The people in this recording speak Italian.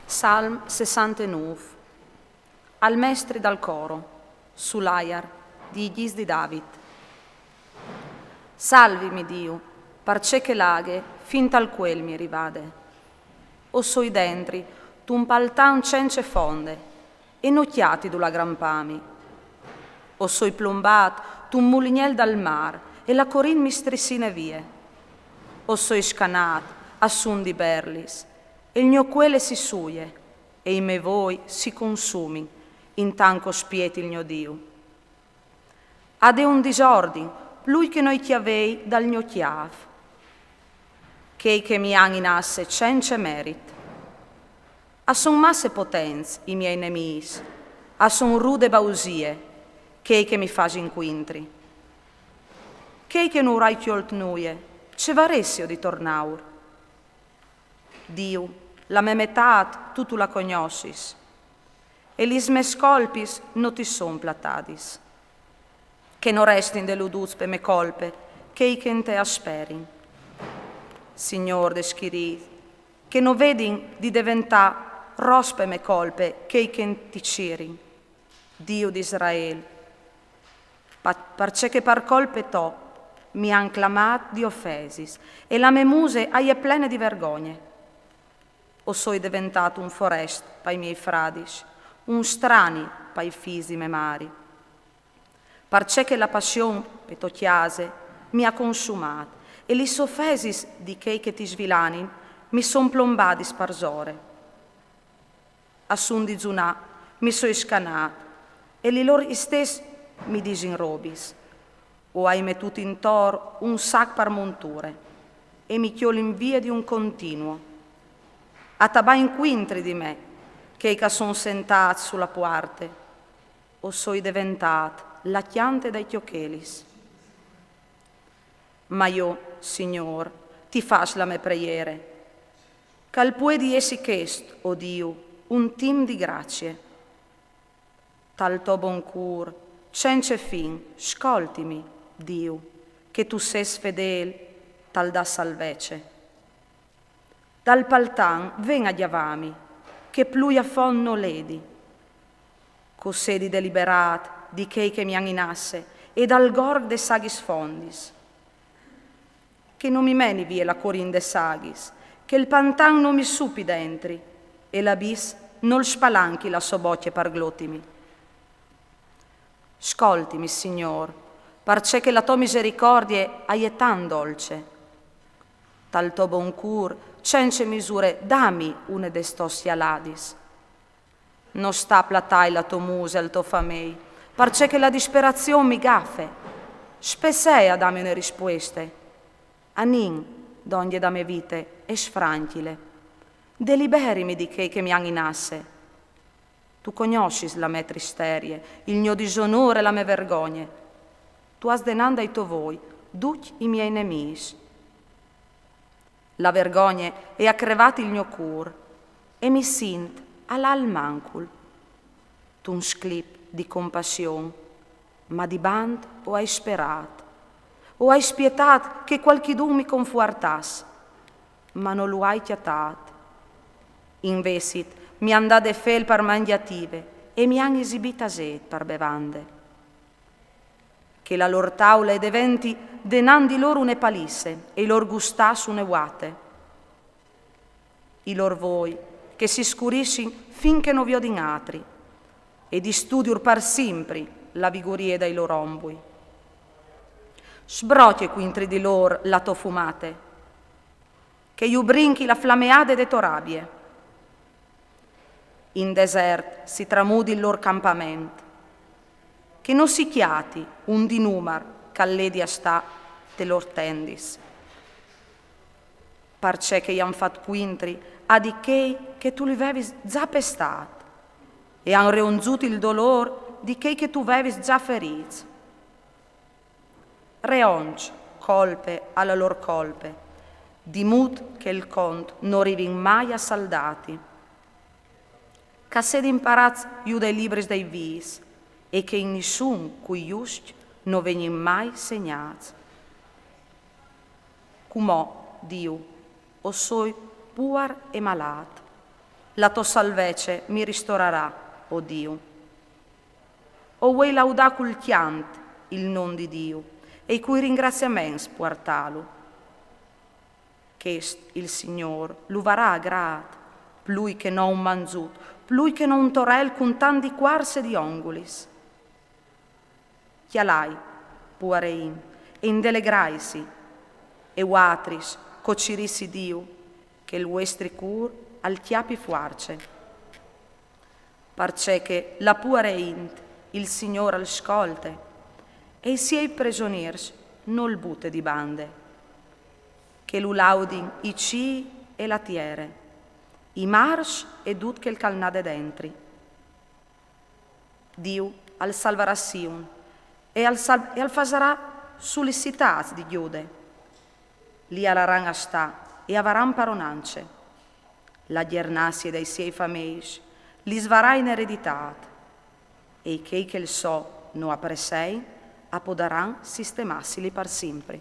Salm 69. Al mestri dal coro, sull'aiar di Gis di David. Salvimi Dio, parce che laghe, fin tal quel mi rivade. O soi dentri, t'un paltan cence fonde, e nocchiati du la gran pami. O soi plombat, t'un mulignel dal mar, e la corin mistrissine vie. O soi scanat, assun di berlis, e il mio quele si suie, e i me voi si consumi, in tanco spieti il mio Dio. Ade un disordin, lui che noi chiavei dal mio chiav, che mi han in asse cence merit. A son masse potenz i miei nemis, a son rude bausie, che mi fasi inquintri. Che non rai chiolt nuie, ce varessio di tornaur. Dio, la me metat tu la cognoscis, e lis me scolpis non ti son platadis. Che non restin deluduz pe me colpe, che in te asperin. Signor de schirit, che non vedin di diventà rospe me colpe, che in ti cirin. Dio di Israel, parce che par colpe to mi han clamat di offesis, e la me muse aie plene di vergogne. O soi diventato un forest pai miei fradis, un strani pai fisi me mari. Parce che la passion peto chiase mi ha consumat, e li soffesis di che ti svilanin mi son plombadi sparsore. Assun di zunà mi so scanat, e li lor istes mi disinrobis. O hai mettuto in tor un sac par monture, e mi chiolin via di un continuo. A tabà inquintri di me, che son sentat sulla puarte, o soi diventat la chiante dai chiochelis. Ma io, Signor, ti fas la me preiere, cal puedi essi chest, o Dio, un tim di grazie. Tal to bon cur, cence fin, scoltimi, Dio, che tu ses fedel, tal da salvece. Dal paltan ven a diavami, che plui a fon no ledi. Cossedi deliberat di che mi han in asse, e dal gorg de sagis fondis. Che non mi meni vie la corin de sagis, che il pantan non mi supi dentri, e l'abis non spalanchi la sobocchie par glottimi. Scoltimi, Signor, parce che la tua misericordie è tan dolce. Tal to bon cur, cence misure, dammi une destossi aladis. Non sta platai la tua muse al to famei, parce che la disperazione mi gaffe. Spessei a dammi une risposte. Anin, donde da me vite, e sfranchile. Deliberimi di che mi han in asse. Tu conoscis la me tristerie, il mio disonore e la me vergogne. Tu has denanda i to voi, duc i miei nemis. La vergogne e accrevati il mio cur, e mi sint all'al mancul. Tu sclip di compassion, ma di band o hai sperat, o hai spietat che qualchidun mi confortas, ma non lo hai chiatat. Invesit mi han date fel per mangiative, e mi han esibita sed per bevande. Che la lor taula ed eventi denandi loro une palisse, e i lor gustas une guate. I lor voi, che si scurisci finché non vi odin atri, e di studiur par simpri la vigorie dai lor ombui. Sbrotie quintri di lor la to fumate, che iu brinchi la flammeade de torabie. In desert si tramudi il lor campament, che non si chiati un di numar c'all'edia sta de lor tendis. Parce che iam fat quintri a di che tu li vevis già pestat, e han reonzuti il dolor di che tu vevis già ferit. Reonc colpe alla lor colpe, di mut che il cont non rivin mai a saldati. Cassed imparaz iu dai libris dei vis, e che in nessun cui just non venin mai segnats. Cumò, Dio, o soi puar e malat, la tua salvezza mi ristorerà, o Dio. O vuoi laudare col chiant il nome di Dio e i cui ringraziamenti portalo. Che il Signore lo varrà a grad, plui che non mangiut, plui che non torel con tanti quarse di ongulis. Chialai, puarein, e indelegraisi, e uatris, cocirissi Dio, che il vostri cur al chiapi fuarce. Parce che la puarein il Signore al scolte, e i siei prigionieri non bute di bande. Che lu laudin i ci e la tiere, i mars e tut che il calnade dentri. Dio al salvarà Sion e al fasarà sull'icitats di Giude. Lì alaran a sta e avaran paronance. La giernasie dei siei fameis li svarà in ereditat e i che il so no appresei apodaran sistemassili per sempre.